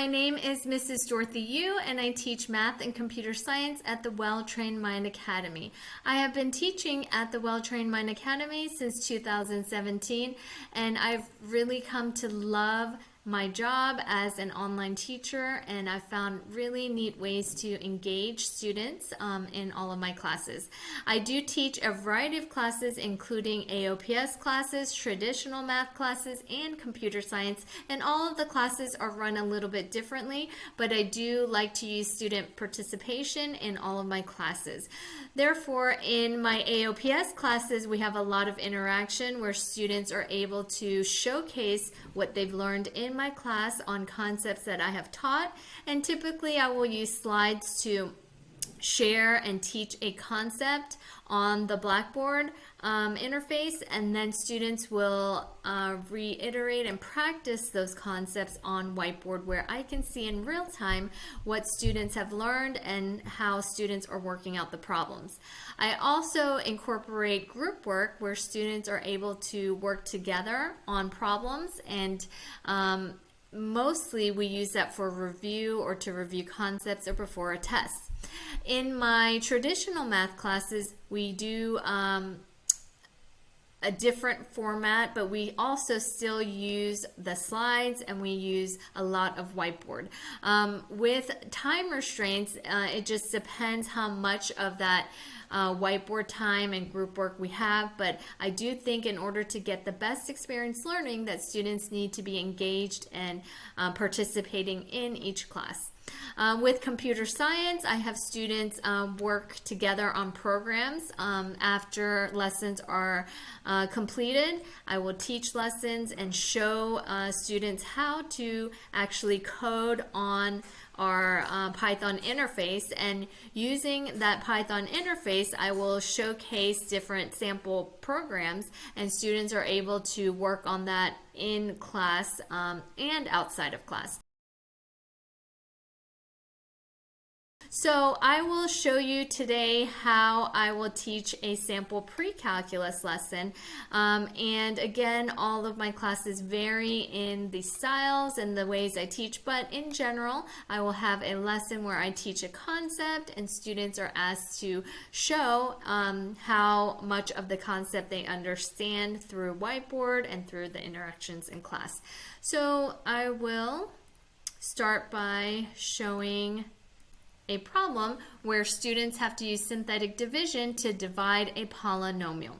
My name is Mrs. Dorothy Yoo, and I teach math and computer science at the Well-Trained Mind Academy. I have been teaching at the Well-Trained Mind Academy since 2017, and I've really come to love my job as an online teacher, and I've found really neat ways to engage students in all of my classes. I do teach a variety of classes, including AOPS classes, traditional math classes, and computer science, and all of the classes are run a little bit differently, but I do like to use student participation in all of my classes. Therefore, in my AOPS classes, we have a lot of interaction where students are able to showcase what they've learned in my class on concepts that I have taught, and typically I will use slides to share and teach a concept on the Blackboard interface, and then students will reiterate and practice those concepts on whiteboard where I can see in real time what students have learned and how students are working out the problems. I also incorporate group work where students are able to work together on problems, and mostly we use that for review or to review concepts or before a test. In my traditional math classes, we do a different format, but we also still use the slides and we use a lot of whiteboard. With time restraints, it just depends how much of that whiteboard time and group work we have, but I do think in order to get the best experience learning that students need to be engaged and participating in each class. With computer science, I have students work together on programs. After lessons are completed, I will teach lessons and show students how to actually code on our Python interface, and using that Python interface I will showcase different sample programs, and students are able to work on that in class and outside of class. So I will show you today how I will teach a sample pre-calculus lesson, and again, all of my classes vary in the styles and the ways I teach, but in general I will have a lesson where I teach a concept and students are asked to show how much of the concept they understand through whiteboard and through the interactions in class. So I will start by showing a problem where students have to use synthetic division to divide a polynomial.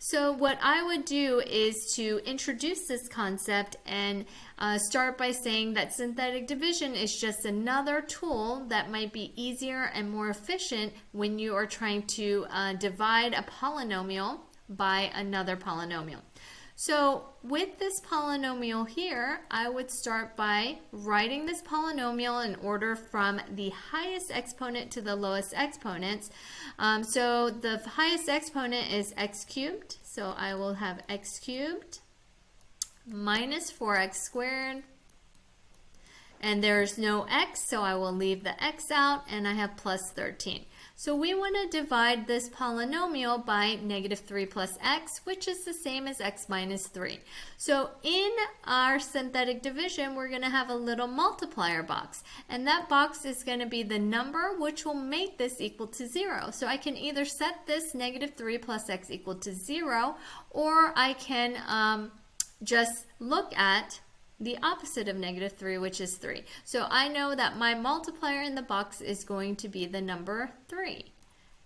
So what I would do is to introduce this concept and start by saying that synthetic division is just another tool that might be easier and more efficient when you are trying to divide a polynomial by another polynomial. So with this polynomial here, I would start by writing this polynomial in order from the highest exponent to the lowest exponents. So the highest exponent is x cubed, so I will have x cubed minus 4x squared, and there's no x, so I will leave the x out, and I have plus 13. So we want to divide this polynomial by negative 3 plus x, which is the same as x minus 3. So in our synthetic division, we're going to have a little multiplier box, and that box is going to be the number which will make this equal to 0. So I can either set this negative 3 plus x equal to 0, or I can just look at the opposite of negative 3, which is 3. So I know that my multiplier in the box is going to be the number 3,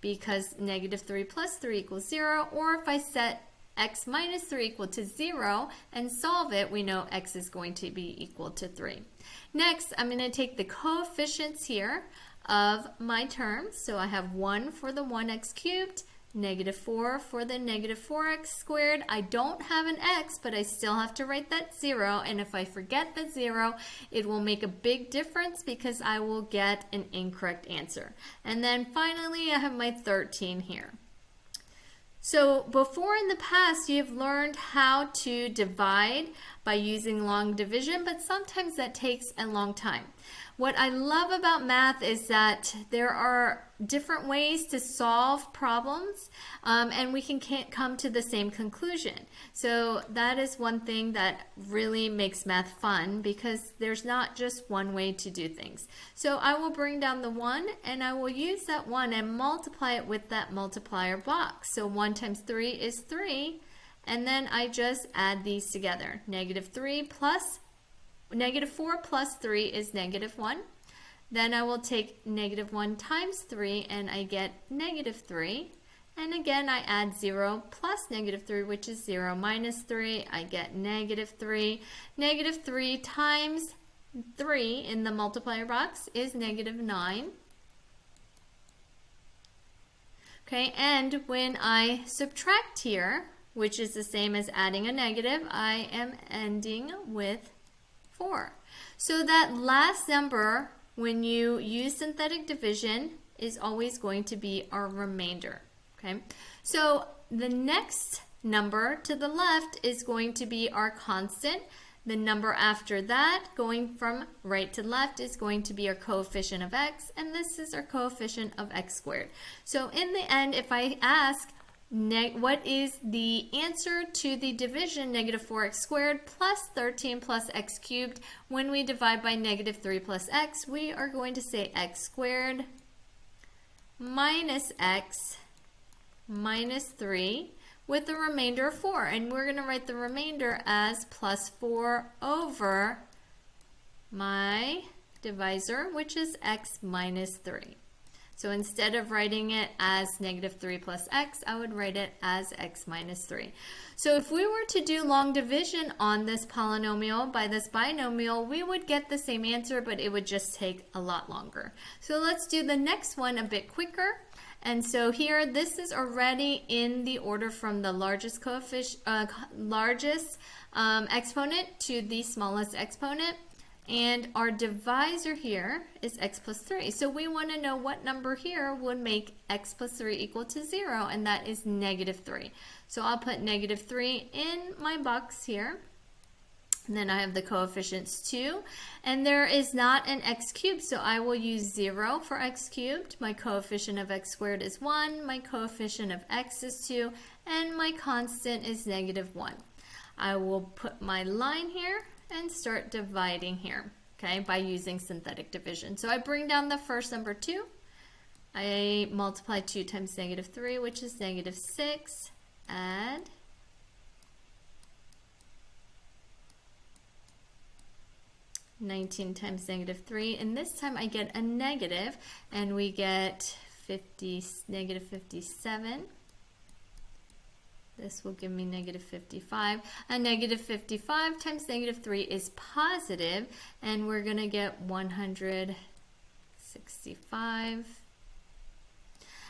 because negative 3 plus 3 equals 0, or if I set x minus 3 equal to 0 and solve it, we know x is going to be equal to 3. Next, I'm going to take the coefficients here of my terms. So I have 1 for the 1x cubed, negative 4 for the negative 4x squared. I don't have an x, but I still have to write that 0, and if I forget the 0, it will make a big difference because I will get an incorrect answer. And then finally, I have my 13 here. So before in the past, you've learned how to divide by using long division, but sometimes that takes a long time. What I love about math is that there are different ways to solve problems, and we can come to the same conclusion. So that is one thing that really makes math fun, because there's not just one way to do things. So I will bring down the 1, and I will use that 1 and multiply it with that multiplier box. So 1 times 3 is 3, and then I just add these together. Negative 4 plus 3 is negative 1. Then I will take negative 1 times 3 and I get negative 3. And again, I add 0 plus negative 3, which is 0 minus 3. I get negative 3. Negative 3 times 3 in the multiplier box is negative 9. Okay, and when I subtract here, which is the same as adding a negative, I am ending with 4. So that last number, when you use synthetic division, is always going to be our remainder. Okay, so the next number to the left is going to be our constant. The number after that, going from right to left, is going to be our coefficient of x, and this is our coefficient of x squared. So in the end, if I ask, what is the answer to the division negative 4x squared plus 13 plus x cubed? When we divide by negative 3 plus x, we are going to say x squared minus x minus 3 with the remainder of 4. And we're going to write the remainder as plus 4 over my divisor, which is x minus 3. So instead of writing it as negative 3 plus x, I would write it as x minus 3. So if we were to do long division on this polynomial by this binomial, we would get the same answer, but it would just take a lot longer. So let's do the next one a bit quicker. And so here, this is already in the order from the largest exponent to the smallest exponent. And our divisor here is x plus 3. So we want to know what number here would make x plus 3 equal to 0, and that is negative 3. So I'll put negative 3 in my box here. And then I have the coefficients 2. And there is not an x cubed, so I will use 0 for x cubed. My coefficient of x squared is 1. My coefficient of x is 2. And my constant is negative 1. I will put my line here and start dividing here, okay, by using synthetic division. So I bring down the first number 2. I multiply 2 times negative 3, which is negative 6. Add. (19) times negative 3, and this time I get a negative, and we get negative 57. This will give me negative 55. And negative 55 times negative 3 is positive, and we're going to get 165.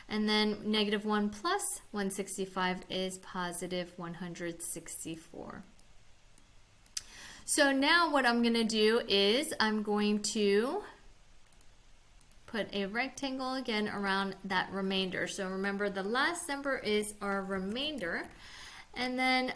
And then negative 1 plus 165 is positive 164. So now what I'm going to do is I'm going to put a rectangle again around that remainder. So remember, the last number is our remainder. And then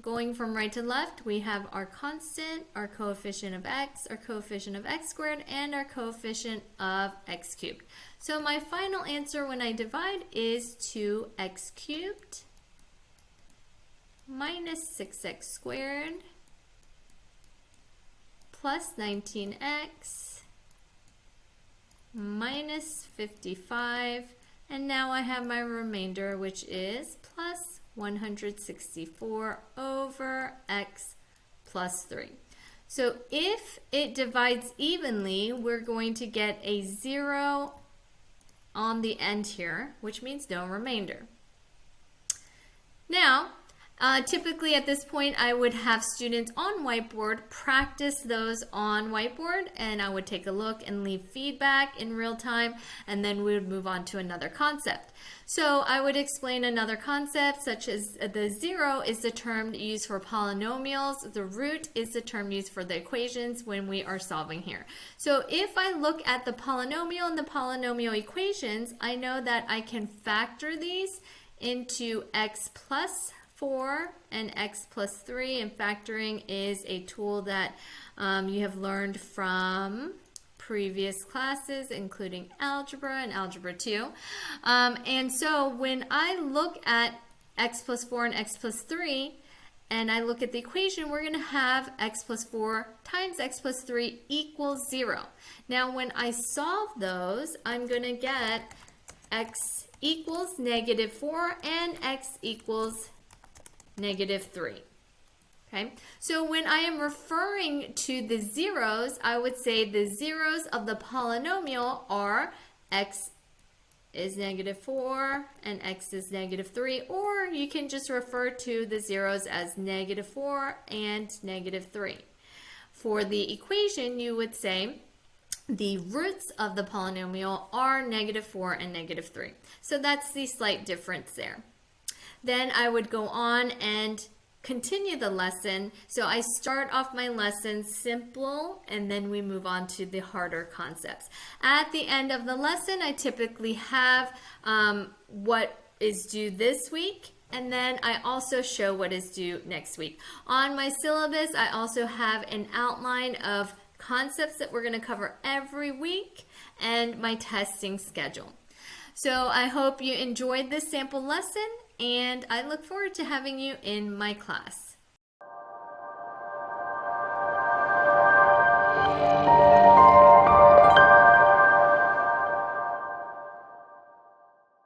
going from right to left, we have our constant, our coefficient of x, our coefficient of x squared, and our coefficient of x cubed. So my final answer when I divide is 2x cubed minus 6x squared plus 19x minus 55, and now I have my remainder, which is plus 164 over x plus 3. So if it divides evenly, we're going to get a 0 on the end here, which means no remainder. Now, typically at this point, I would have students on whiteboard practice those on whiteboard, and I would take a look and leave feedback in real time, and then we would move on to another concept. So I would explain another concept, such as the 0 is the term used for polynomials. The root is the term used for the equations when we are solving here. So if I look at the polynomial and the polynomial equations, I know that I can factor these into x plus 4 and x plus 3, and factoring is a tool that you have learned from previous classes, including Algebra and Algebra 2. And so when I look at x plus 4 and x plus 3, and I look at the equation, we're going to have x plus 4 times x plus 3 equals 0. Now when I solve those, I'm going to get x equals negative 4 and x equals negative 3. Okay, so when I am referring to the zeros, I would say the zeros of the polynomial are x is negative 4 and x is negative 3, or you can just refer to the zeros as negative 4 and negative 3. For the equation, you would say the roots of the polynomial are negative 4 and negative 3. So that's the slight difference there. Then I would go on and continue the lesson. So I start off my lesson simple, and then we move on to the harder concepts. At the end of the lesson, I typically have what is due this week, and then I also show what is due next week. On my syllabus, I also have an outline of concepts that we're going to cover every week and my testing schedule. So I hope you enjoyed this sample lesson, and I look forward to having you in my class.